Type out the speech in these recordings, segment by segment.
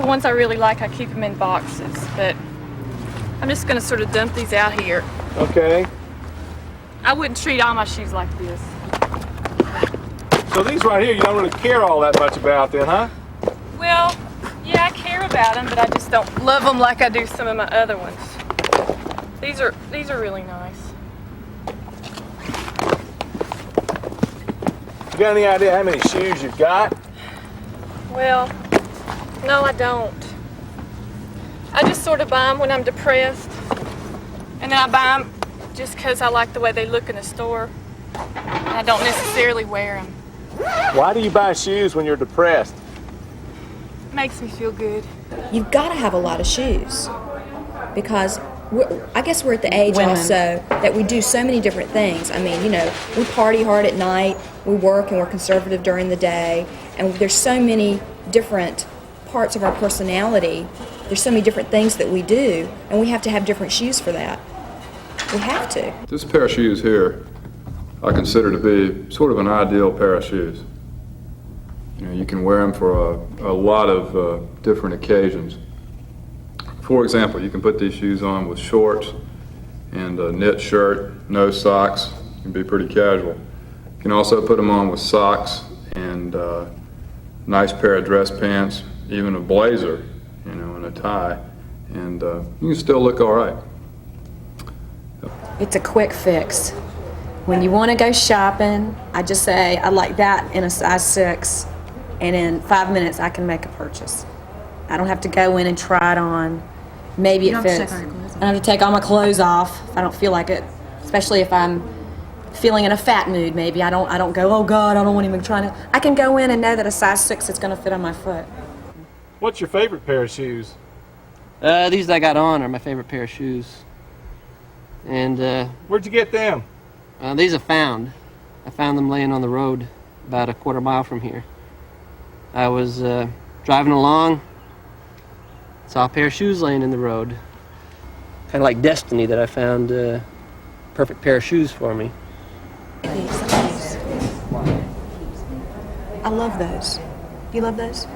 the ones I really like, I keep them in boxes, but I'm just gonna sort of dump these out here. Okay. I wouldn't treat all my shoes like this. So these right here, you don't really care all that much about then, huh? Well, yeah, I care about them, but I just don't love them like I do some of my other ones. These are really nice. You got any idea how many shoes you've got? Well, no, I don't. I just sort of buy them when I'm depressed, and then I buy them just because I like the way they look in the store. And I don't necessarily wear them. Why do you buy shoes when you're depressed? Makes me feel good. You've got to have a lot of shoes because I guess we're at the age also that we do so many different things. I mean, you know, we party hard at night, we work and we're conservative during the day, and there's so many different parts of our personality. There's so many different things that we do, and we have to have different shoes for that. We have to. This pair of shoes here, I consider to be sort of an ideal pair of shoes. You know, you can wear them for a lot of different occasions. For example, you can put these shoes on with shorts and a knit shirt, no socks. You can be pretty casual. You can also put them on with socks and a nice pair of dress pants, even a blazer, you know, and a tie, and you can still look all right. It's a quick fix. When you want to go shopping, I just say, I like that in a size 6, and in 5 minutes I can make a purchase. I don't have to go in and try it on. Maybe it fits. I don't have to take all my clothes off if I don't feel like it, especially if I'm feeling in a fat mood. Maybe I don't go, oh God, I don't want to even try to. I can go in and know that a size 6 is going to fit on my foot. What's your favorite pair of shoes? These I got on are my favorite pair of shoes. And where'd you get them? These I found them laying on the road about a quarter mile from here. I was driving along, saw a pair of shoes laying in the road. Kind of like destiny that I found a perfect pair of shoes for me. I love those. You love those?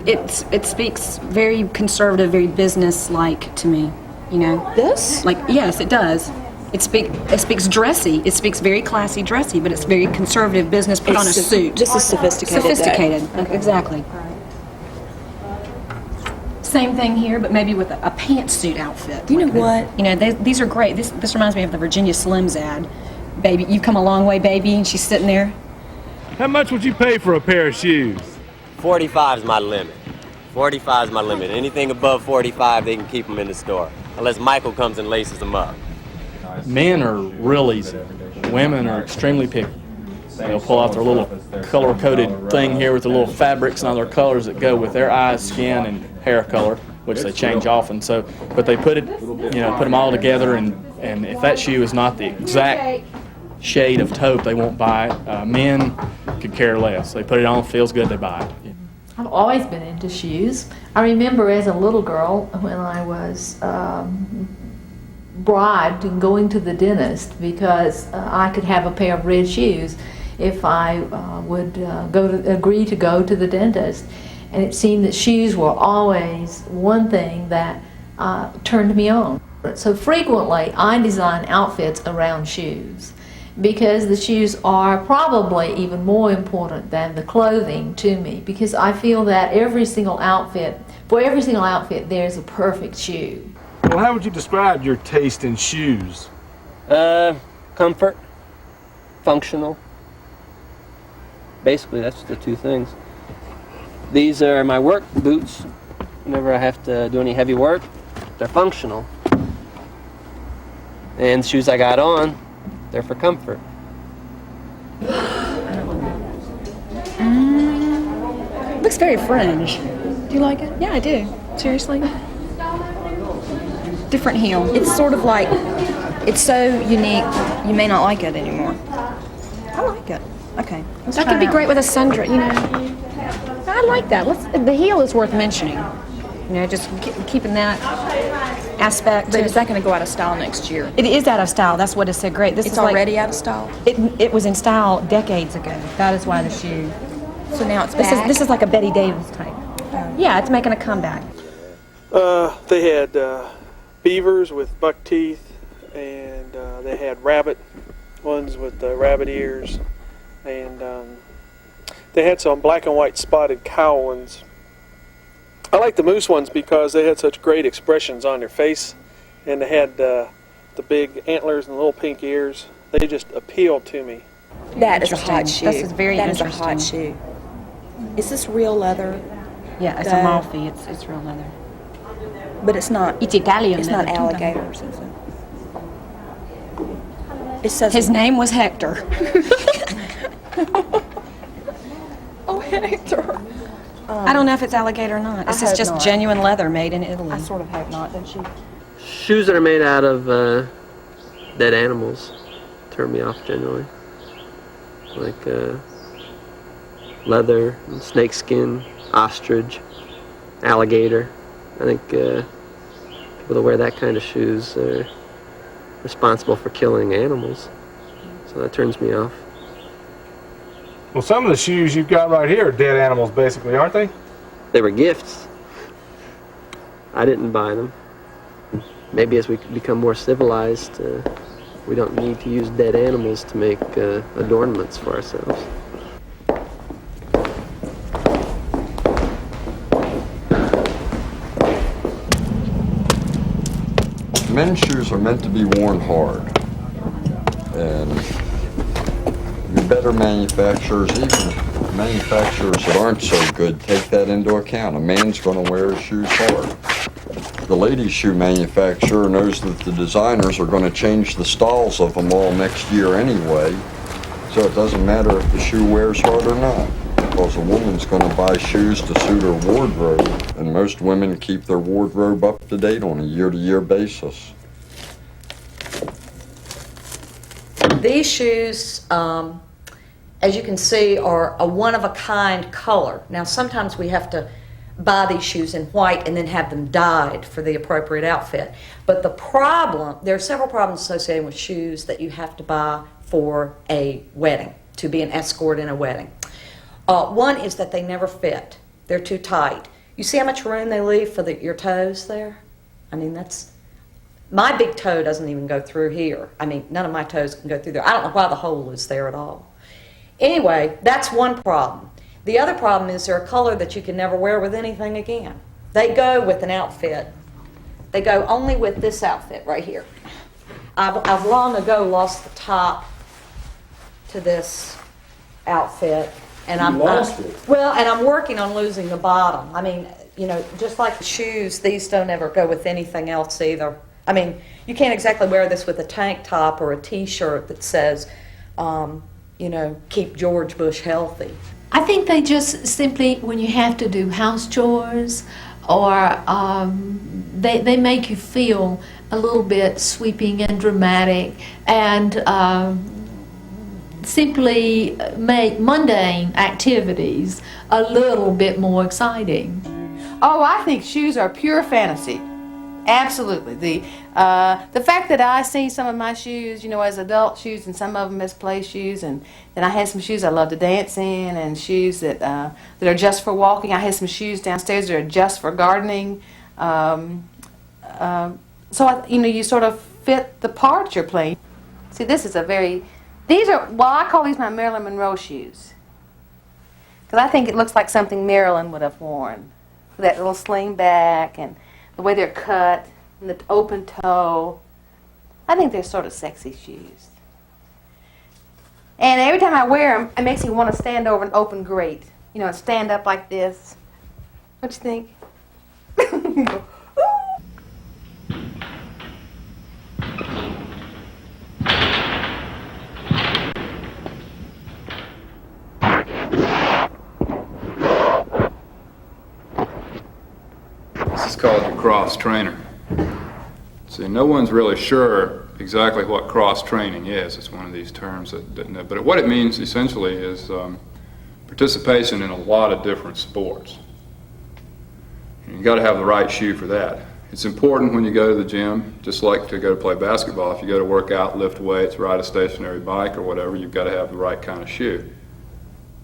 It speaks very conservative, very business-like to me, you know. This? Like, yes, it does. It speaks dressy. It speaks very classy, dressy, but it's very conservative business. Put on a suit. This is sophisticated. Sophisticated, exactly. Same thing here, but maybe with a pantsuit outfit. You know what? You know, these are great. This reminds me of the Virginia Slims ad. Baby, you've come a long way, baby, and she's sitting there. How much would you pay for a pair of shoes? 45 is my limit. 45 is my limit. Anything above 45, they can keep them in the store, unless Michael comes and laces them up. Men are real easy. Women are extremely picky. They'll pull out their little color-coded thing here with the little fabrics and other colors that go with their eyes, skin, and hair color, which they change often. So, but they put it, you know, put them all together, and if that shoe is not the exact shade of taupe, they won't buy it. Men could care less. They put it on, feels good, they buy it. I've always been into shoes. I remember as a little girl when I was bribed in going to the dentist because I could have a pair of red shoes if I would agree to go to the dentist. And it seemed that shoes were always one thing that turned me on. So frequently I design outfits around shoes because the shoes are probably even more important than the clothing to me, because I feel that for every single outfit there's a perfect shoe. Well, how would you describe your taste in shoes? Comfort, functional. Basically, that's the two things. These are my work boots. Whenever I have to do any heavy work, they're functional. And the shoes I got on, they're for comfort. Looks very fringe. Do you like it? Yeah, I do. Seriously? Different heel. It's sort of like, it's so unique, you may not like it anymore. I like it. Okay. That could be great with a sundress, you know. I like that. The heel is worth mentioning. You know, just keeping that aspect. But is that going to go out of style next year? It is out of style. That's what is so great. It's already out of style? It was in style decades ago. That is why the shoe. So now it's back? This is like a Betty Davis type. Oh. Yeah, it's making a comeback. They had beavers with buck teeth, and they had rabbit ones with rabbit ears, and they had some black and white spotted cow ones. I like the moose ones because they had such great expressions on their face, and they had the big antlers and the little pink ears. They just appealed to me. That is a hot shoe. This is very That is a interesting. hot shoe. Is this real leather? Yeah, it's The- Amalfi. It's real leather. But it's not. It's Italian. It's not leather, too. alligators, is it? It says His name was Hector. Oh, Hector. I don't know if it's alligator or not. This is hope just not. genuine leather made in Italy. I sort of hope not, don't you? Shoes that are made out of dead animals turn me off generally. Like leather, snake skin, ostrich, alligator. I think people that wear that kind of shoes are responsible for killing animals. So that turns me off. Well, some of the shoes you've got right here are dead animals, basically, aren't they? They were gifts. I didn't buy them. Maybe as we become more civilized, we don't need to use dead animals to make adornments for ourselves. Men's shoes are meant to be worn hard. And your better manufacturers, even manufacturers that aren't so good, take that into account. A man's going to wear his shoes hard. The ladies' shoe manufacturer knows that the designers are going to change the styles of them all next year anyway, so it doesn't matter if the shoe wears hard or not, because a woman's going to buy shoes to suit her wardrobe, and most women keep their wardrobe up to date on a year-to-year basis. These shoes, as you can see, are a one-of-a-kind color. Now, sometimes we have to buy these shoes in white and then have them dyed for the appropriate outfit. But the problem, there are several problems associated with shoes that you have to buy for a wedding, to be an escort in a wedding. One is that they never fit. They're too tight. You see how much room they leave for your toes there? I mean, my big toe doesn't even go through here. I mean, none of my toes can go through there. I don't know why the hole is there at all. Anyway, that's one problem. The other problem is they're a color that you can never wear with anything again. They go with an outfit. They go only with this outfit right here. I've long ago lost the top to this outfit. And I'm lost it? Well, and I'm working on losing the bottom. I mean, you know, just like the shoes, these don't ever go with anything else either. I mean, you can't exactly wear this with a tank top or a T-shirt that says, you know, keep George Bush healthy. I think they just simply, when you have to do house chores, or they make you feel a little bit sweeping and dramatic, and simply make mundane activities a little bit more exciting. Oh, I think shoes are pure fantasy. Absolutely. The fact that I see some of my shoes, you know, as adult shoes, and some of them as play shoes, and then I had some shoes I love to dance in, and shoes that are just for walking. I had some shoes downstairs that are just for gardening. So you know, you sort of fit the part you're playing. See, this is these are, well, I call these my Marilyn Monroe shoes, because I think it looks like something Marilyn would have worn. That little sling back and the way they're cut and the open toe. I think they're sort of sexy shoes. And every time I wear them, it makes me want to stand over an open grate. You know, and stand up like this. What you think? This is called your cross trainer. See, no one's really sure exactly what cross training is. It's one of these terms that but what it means essentially is participation in a lot of different sports. And you got to have the right shoe for that. It's important when you go to the gym, just like to go to play basketball. If you go to work out, lift weights, ride a stationary bike or whatever, you've got to have the right kind of shoe.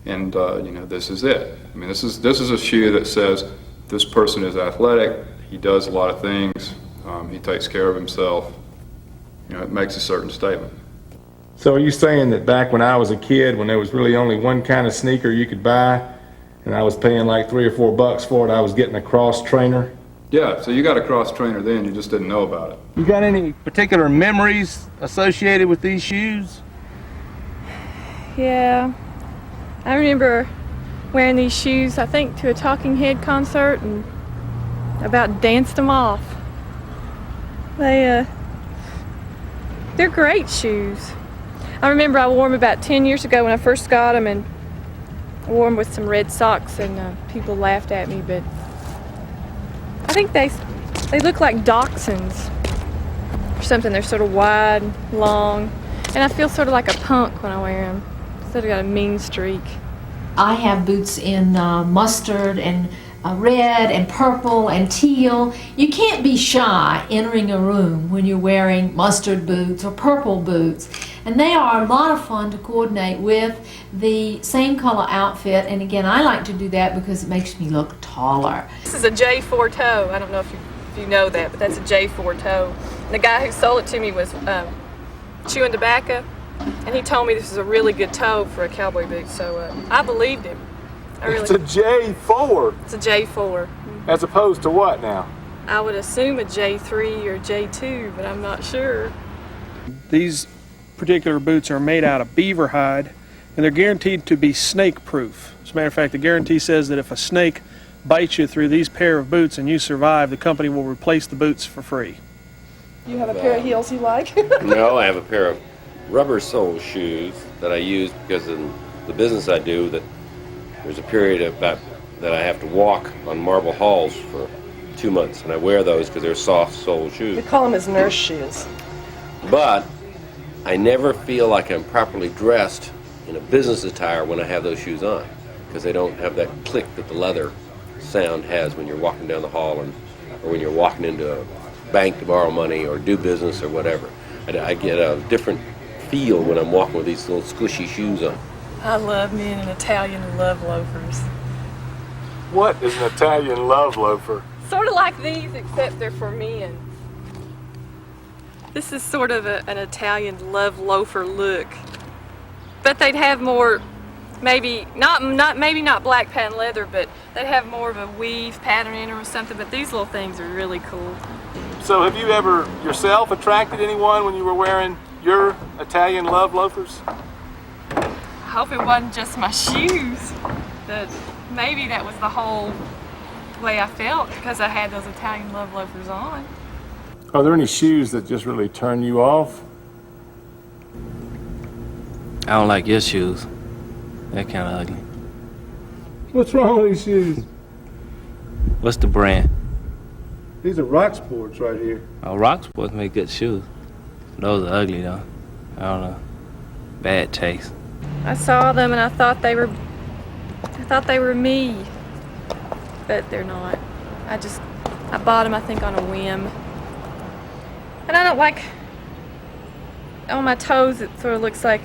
And you know, this is it. I mean, this is a shoe that says, this person is athletic, he does a lot of things, he takes care of himself, you know, it makes a certain statement. So are you saying that back when I was a kid, when there was really only one kind of sneaker you could buy, and I was paying like $3 or $4 for it, I was getting a cross trainer? Yeah, so you got a cross trainer then, you just didn't know about it. You got any particular memories associated with these shoes? Yeah, I remember wearing these shoes, I think, to a Talking Head concert and about danced them off. They're great shoes. I remember I wore them about 10 years ago when I first got them, and I wore them with some red socks, and people laughed at me, but I think they look like dachshunds or something. They're sort of wide, long, and I feel sort of like a punk when I wear them. Sort of got a mean streak. I have boots in mustard and red and purple and teal. You can't be shy entering a room when you're wearing mustard boots or purple boots. And they are a lot of fun to coordinate with the same color outfit. And again, I like to do that because it makes me look taller. This is a J4 toe. I don't know if you know that, but that's a J4 toe. And the guy who sold it to me was chewing tobacco, and he told me this is a really good toe for a cowboy boot, so I believed him. It's a J4. It's a J4. As opposed to what now? I would assume a J3 or J2, but I'm not sure. These particular boots are made out of beaver hide, and they're guaranteed to be snake proof. As a matter of fact, the guarantee says that if a snake bites you through these pair of boots and you survive, the company will replace the boots for free. You have a pair of heels you like? No, I have a pair of rubber sole shoes that I use because in the business I do, that there's a period that I have to walk on marble halls for 2 months, and I wear those because they're soft sole shoes. We call them as nurse shoes. But I never feel like I'm properly dressed in a business attire when I have those shoes on, because they don't have that click that the leather sound has when you're walking down the hall, or when you're walking into a bank to borrow money or do business or whatever. I get a different feel when I'm walking with these little squishy shoes on. I love me an Italian love loafers. What is an Italian love loafer? Sort of like these, except they're for men. This is sort of an Italian love loafer look. But they'd have more, maybe not black patent leather, but they'd have more of a weave pattern in them or something, but these little things are really cool. So have you ever yourself attracted anyone when you were wearing your Italian love loafers? I hope it wasn't just my shoes, but maybe that was the whole way I felt because I had those Italian love loafers on. Are there any shoes that just really turn you off? I don't like your shoes. They're kind of ugly. What's wrong with these shoes? What's the brand? These are Rock Sports right here. Oh, Rock Sports make good shoes. Those are ugly though. I don't know. Bad taste. I saw them and I thought they were me, but they're not. I bought them, I think, on a whim. And I don't like, on my toes it sort of looks like,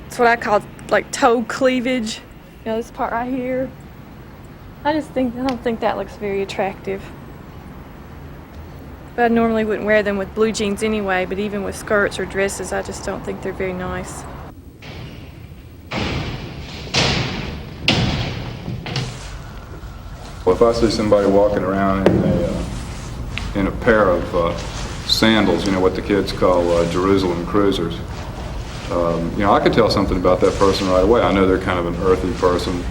it's what I call like toe cleavage. You know, this part right here. I don't think that looks very attractive. But I normally wouldn't wear them with blue jeans anyway, but even with skirts or dresses, I just don't think they're very nice. Well, if I see somebody walking around in a pair of sandals, you know, what the kids call Jerusalem cruisers, you know, I could tell something about that person right away. I know they're kind of an earthy person.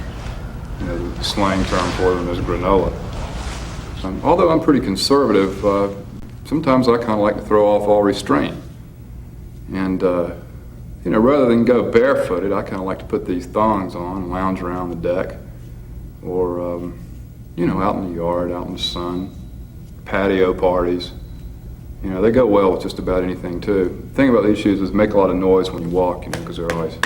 You know, the slang term for them is granola. Although I'm pretty conservative, sometimes I kind of like to throw off all restraint. And, you know, rather than go barefooted, I kind of like to put these thongs on and lounge around the deck. Or, you know, out in the yard, out in the sun, patio parties. You know, they go well with just about anything, too. The thing about these shoes is they make a lot of noise when you walk, you know, because they're always...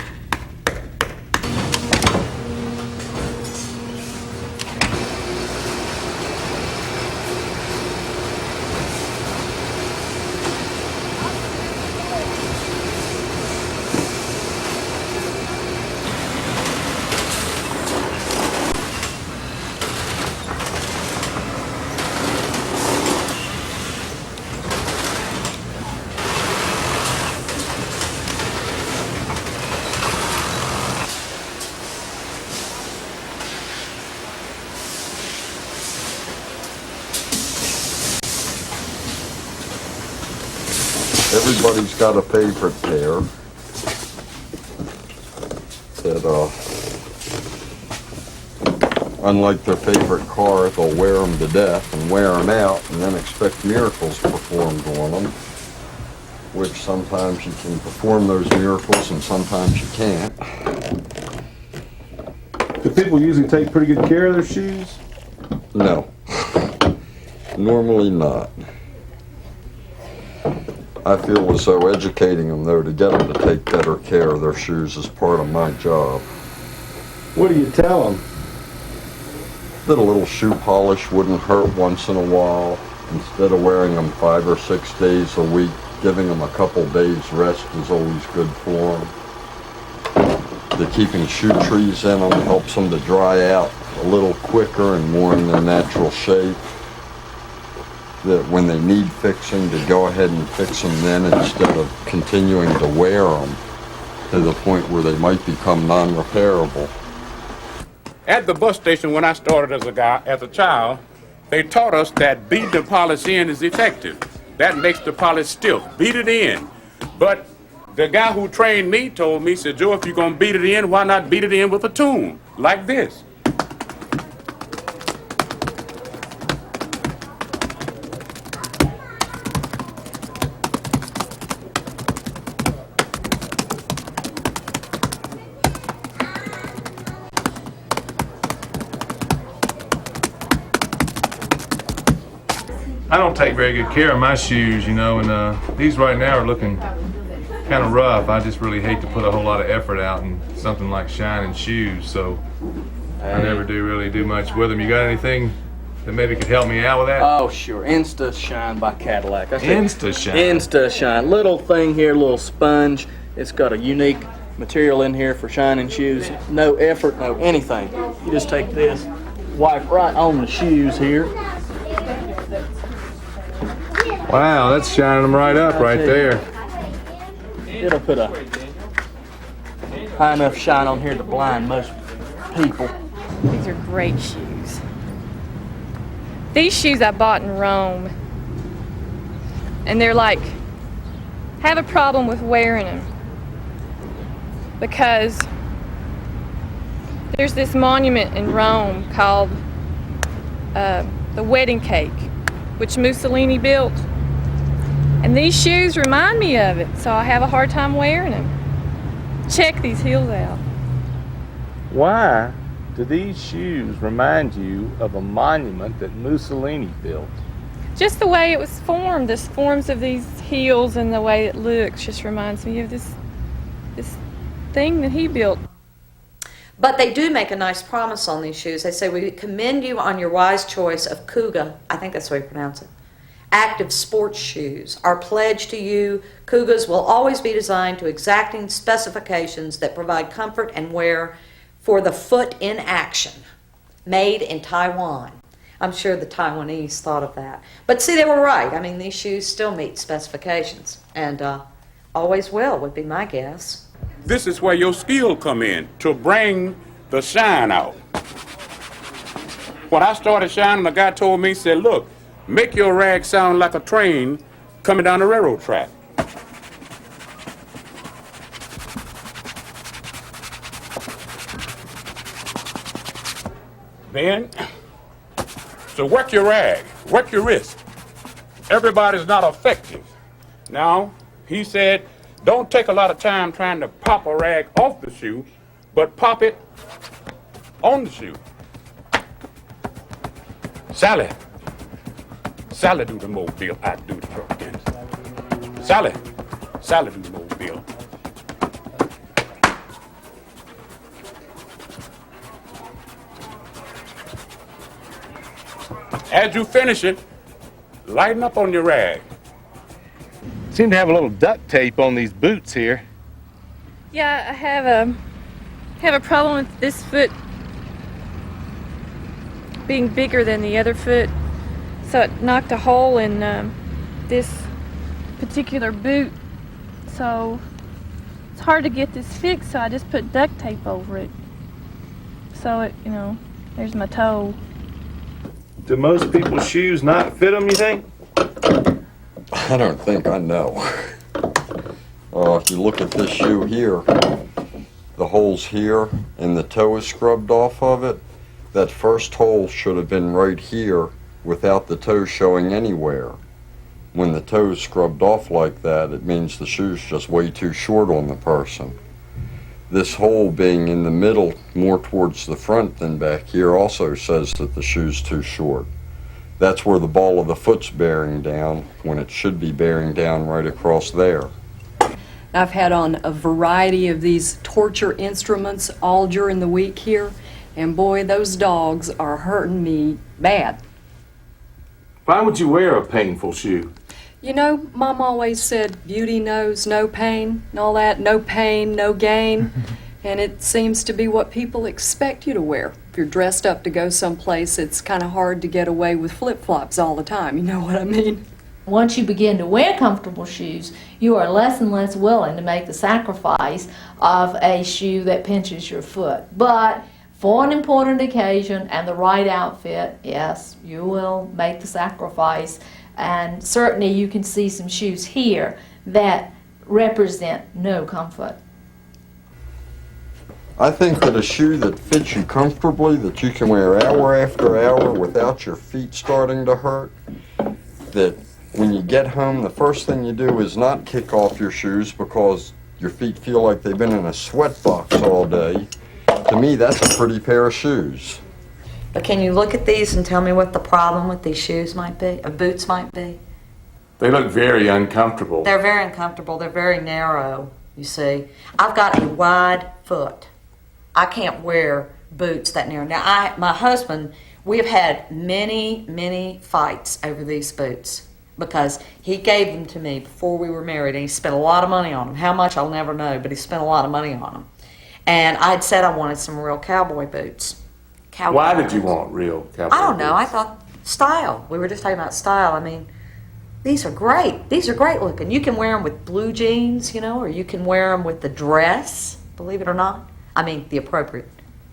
Everybody's got a favorite pair that, unlike their favorite car, they'll wear them to death and wear them out and then expect miracles performed on them, which sometimes you can perform those miracles and sometimes you can't. Do people usually take pretty good care of their shoes? No, normally not. I feel as though educating them, though, to get them to take better care of their shoes is part of my job. What do you tell them? That a little shoe polish wouldn't hurt once in a while. Instead of wearing them 5 or 6 days a week, giving them a couple days rest is always good for them. The keeping shoe trees in them helps them to dry out a little quicker and more in their natural shape. That when they need fixing, to go ahead and fix them then instead of continuing to wear them to the point where they might become non-repairable. At the bus station when I started as a child, they taught us that beating the polish in is effective. That makes the polish stiff. Beat it in. But the guy who trained me told me, said, Joe, if you're going to beat it in, why not beat it in with a tune like this? I don't take very good care of my shoes, you know, and these right now are looking kind of rough. I just really hate to put a whole lot of effort out in something like shining shoes, so I never really do much with them. You got anything that maybe could help me out with that? Oh, sure. Insta Shine by Cadillac. Insta Shine? Insta Shine. Little thing here, little sponge. It's got a unique material in here for shining shoes. No effort, no anything. You just take this, wipe right on the shoes here. Wow, that's shining them right up right there. It'll put a high enough shine on here to blind most people. These are great shoes. These shoes I bought in Rome, and they're like, have a problem with wearing them because there's this monument in Rome called the Wedding Cake, which Mussolini built. And these shoes remind me of it, so I have a hard time wearing them. Check these heels out. Why do these shoes remind you of a monument that Mussolini built? Just the way it was formed, the forms of these heels and the way it looks just reminds me of this thing that he built. But they do make a nice promise on these shoes. They say, we commend you on your wise choice of Kuga, I think that's the way you pronounce it, active sports shoes. Our pledge to you, Kugas, will always be designed to exacting specifications that provide comfort and wear for the foot in action. Made in Taiwan. I'm sure the Taiwanese thought of that. But see, they were right. I mean, these shoes still meet specifications, and always will, would be my guess. This is where your skill come in, to bring the shine out. When I started shining, the guy told me, said, look, make your rag sound like a train coming down the railroad track. Then, so work your rag, work your wrist. Everybody's not effective. Now, he said, don't take a lot of time trying to pop a rag off the shoe, but pop it on the shoe. Sally do the mobile, I do the truck again. Sally do the mobile. As you finish it, lighten up on your rag. Seem to have a little duct tape on these boots here. Yeah, I have a problem with this foot being bigger than the other foot, so it knocked a hole in this particular boot. So it's hard to get this fixed, so I just put duct tape over it. So it, you know, there's my toe. Do most people's shoes not fit them, you think? I don't think I know. If you look at this shoe here, the hole's here and the toe is scrubbed off of it. That first hole should have been right here without the toe showing anywhere. When the toe is scrubbed off like that, it means the shoe's just way too short on the person. This hole being in the middle, more towards the front than back here, also says that the shoe's too short. That's where the ball of the foot's bearing down, when it should be bearing down right across there. I've had on a variety of these torture instruments all during the week here, and boy, those dogs are hurting me bad. Why would you wear a painful shoe? You know, Mom always said beauty knows no pain and all that, no pain, no gain. And it seems to be what people expect you to wear. If you're dressed up to go someplace, it's kind of hard to get away with flip-flops all the time. You know what I mean? Once you begin to wear comfortable shoes, you are less and less willing to make the sacrifice of a shoe that pinches your foot. But for an important occasion and the right outfit, yes, you will make the sacrifice. And certainly you can see some shoes here that represent no comfort. I think that a shoe that fits you comfortably, that you can wear hour after hour without your feet starting to hurt, that when you get home, the first thing you do is not kick off your shoes because your feet feel like they've been in a sweat box all day. To me, that's a pretty pair of shoes. But can you look at these and tell me what the problem with these shoes might be, or boots might be? They look very uncomfortable. They're very uncomfortable. They're very narrow, you see. I've got a wide foot. I can't wear boots that narrow. Now, my husband, we have had many, many fights over these boots because he gave them to me before we were married, and he spent a lot of money on them. How much, I'll never know, but he spent a lot of money on them. And I had said I wanted some real cowboy boots. Why did you want real cowboy I don't know. boots? I thought style. We were just talking about style. I mean, these are great. These are great looking. You can wear them with blue jeans, you know, or you can wear them with the dress, believe it or not. I mean, the appropriate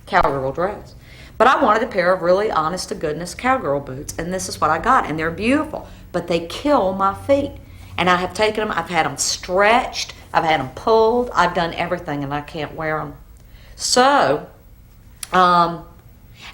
cowgirl dress. But I wanted a pair of really honest-to-goodness cowgirl boots, and this is what I got. And they're beautiful, but they kill my feet. And I have taken them, I've had them stretched, I've had them pulled, I've done everything, and I can't wear them. So, and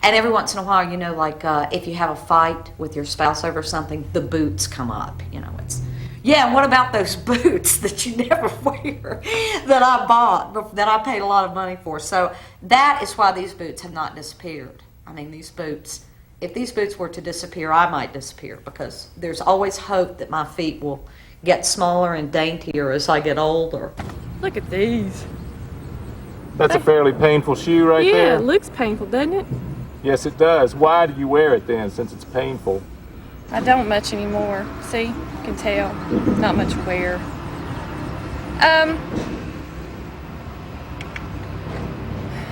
every once in a while, you know, like if you have a fight with your spouse over something, the boots come up. You know, it's, yeah, and what about those boots that you never wear that I bought, that I paid a lot of money for? So that is why these boots have not disappeared. I mean, these boots, if these boots were to disappear, I might disappear because there's always hope that my feet will get smaller and daintier as I get older. Look at these. That's a fairly painful shoe right there. Yeah, it looks painful, doesn't it? Yes, it does. Why do you wear it then, since it's painful? I don't much anymore. See, you can tell. Not much wear.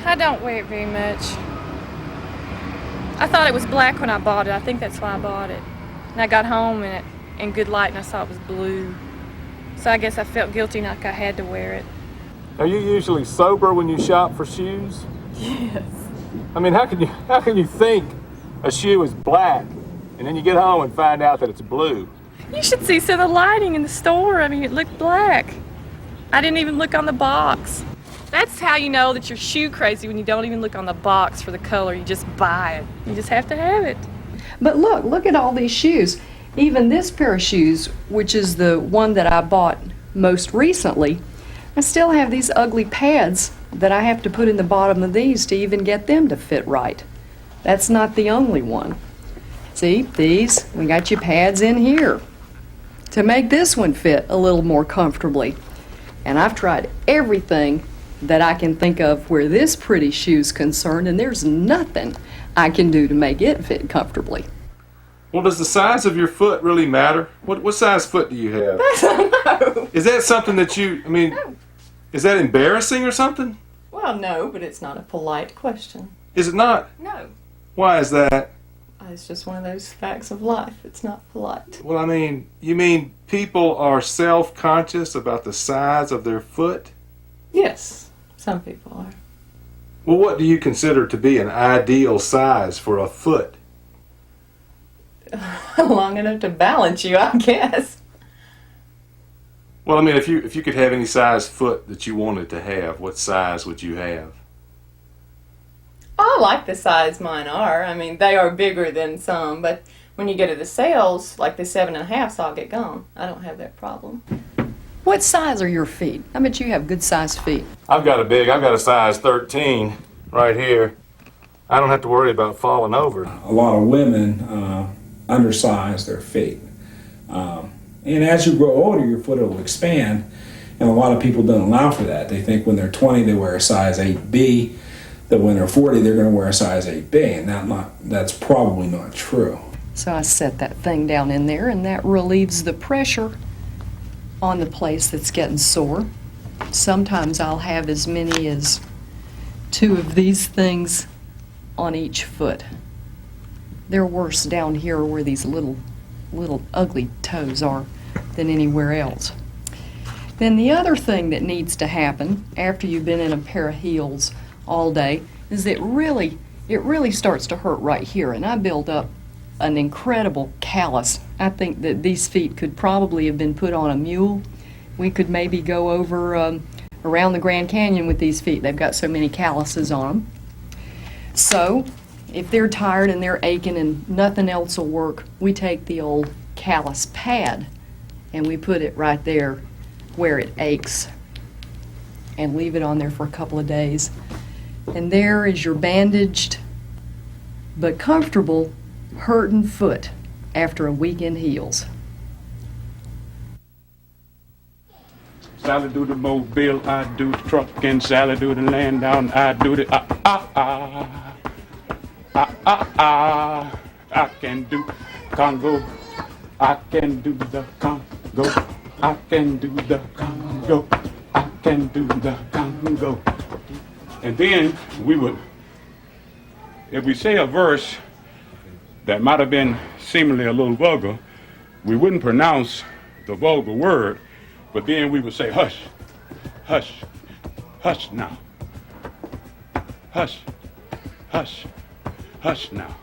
I don't wear it very much. I thought it was black when I bought it. I think that's why I bought it. And I got home and in good light and I saw it was blue. So I guess I felt guilty like I had to wear it. Are you usually sober when you shop for shoes? Yes. I mean, how can you think a shoe is black and then you get home and find out that it's blue? You should see some of the lighting in the store. I mean, it looked black. I didn't even look on the box. That's how you know that you're shoe crazy, when you don't even look on the box for the color. You just buy it. You just have to have it. But look at all these shoes. Even this pair of shoes, which is the one that I bought most recently, I still have these ugly pads that I have to put in the bottom of these to even get them to fit right. That's not the only one. See, these, we got your pads in here to make this one fit a little more comfortably. And I've tried everything that I can think of where this pretty shoe's concerned, and there's nothing I can do to make it fit comfortably. Well, does the size of your foot really matter? What size foot do you have? No. Is that something that you, I mean, is that embarrassing or something? Well, no, but it's not a polite question. Is it not? No. Why is that? It's just one of those facts of life. It's not polite. Well, I mean, you mean people are self-conscious about the size of their foot? Yes, some people are. Well, what do you consider to be an ideal size for a foot? Long enough to balance you, I guess. Well, I mean, if you could have any size foot that you wanted to have, what size would you have? I like the size mine are. I mean, they are bigger than some, but when you go to the sales, like the 7.5s, I'll get gone. I don't have that problem. What size are your feet? I bet you have good sized feet. I've got a size 13 right here. I don't have to worry about falling over. A lot of women undersize their feet. And as you grow older, your foot will expand, and a lot of people don't allow for that. They think when they're 20, they wear a size 8B, that when they're 40, they're going to wear a size 8B, and that's probably not true. So I set that thing down in there, and that relieves the pressure on the place that's getting sore. Sometimes I'll have as many as 2 of these things on each foot. They're worse down here where these little ugly toes are than anywhere else. Then the other thing that needs to happen after you've been in a pair of heels all day is it really starts to hurt right here, and I build up an incredible callus. I think that these feet could probably have been put on a mule. We could maybe go over around the Grand Canyon with these feet. They've got so many calluses on them. So if they're tired and they're aching and nothing else will work, we take the old callus pad and we put it right there where it aches and leave it on there for a couple of days. And there is your bandaged but comfortable hurting foot after a week in heels. Sally do the mobile, I do the truck, and Sally do the land down, I do the I can do Congo, I can do the Congo, I can do the Congo, I can do the Congo. And then we would, if we say a verse that might have been seemingly a little vulgar, we wouldn't pronounce the vulgar word, but then we would say, hush, hush, hush now. Hush, hush, hush now.